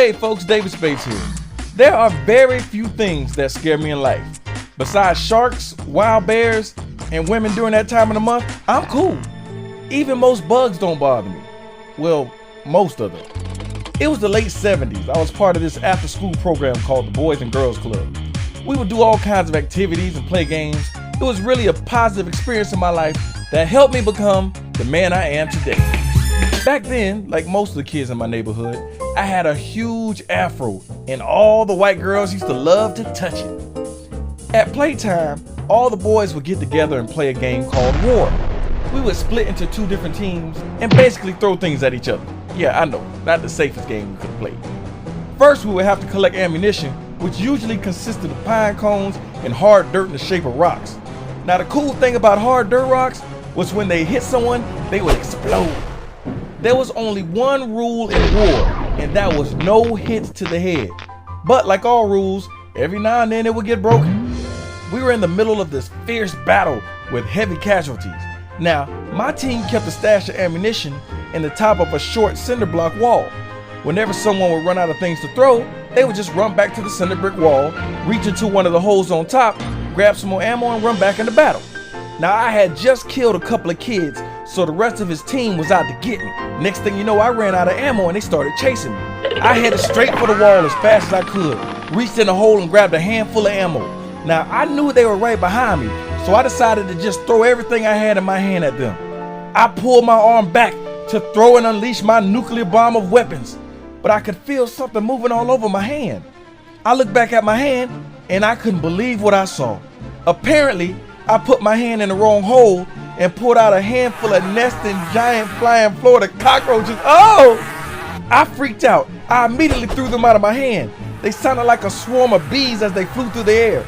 Hey folks, David Spates here. There are very few things that scare me in life. Besides sharks, wild bears, and women during that time of the month, I'm cool. Even most bugs don't bother me. Well, most of them. It was the late 70s. I was part of this after-school program called the Boys and Girls Club. We would do all kinds of activities and play games. It was really a positive experience in my life that helped me become the man I am today. Back then, like most of the kids in my neighborhood, I had a huge afro and all the white girls used to love to touch it. At playtime, all the boys would get together and play a game called War. We would split into two different teams and basically throw things at each other. Yeah, I know, not the safest game we could have played. First, we would have to collect ammunition, which usually consisted of pine cones and hard dirt in the shape of rocks. Now, the cool thing about hard dirt rocks was when they hit someone, they would explode. There was only one rule in war, and that was no hits to the head. But like all rules, every now and then it would get broken. We were in the middle of this fierce battle with heavy casualties. Now, my team kept a stash of ammunition in the top of a short cinder block wall. Whenever someone would run out of things to throw, they would just run back to the cinder brick wall, reach into one of the holes on top, grab some more ammo and run back into battle. Now, I had just killed a couple of kids, so the rest of his team was out to get me. Next thing you know, I ran out of ammo and they started chasing me. I headed straight for the wall as fast as I could, reached in the hole and grabbed a handful of ammo. Now, I knew they were right behind me, so I decided to just throw everything I had in my hand at them. I pulled my arm back to throw and unleash my nuclear bomb of weapons, but I could feel something moving all over my hand. I looked back at my hand and I couldn't believe what I saw. Apparently, I put my hand in the wrong hole and pulled out a handful of nesting giant flying Florida cockroaches. Oh! I freaked out. I immediately threw them out of my hand. They sounded like a swarm of bees as they flew through the air.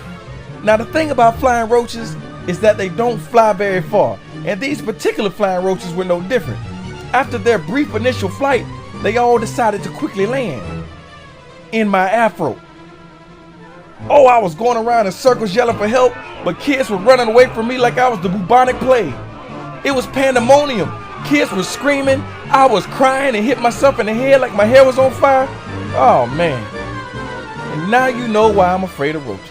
Now, the thing about flying roaches is that they don't fly very far, and these particular flying roaches were no different. After their brief initial flight, they all decided to quickly land in my afro. Oh, I was going around in circles yelling for help, but kids were running away from me like I was the bubonic plague. It was pandemonium. Kids were screaming, I was crying and hit myself in the head like my hair was on fire. Oh man. And now you know why I'm afraid of roaches.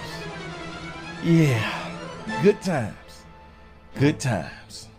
Yeah, good times. Good times.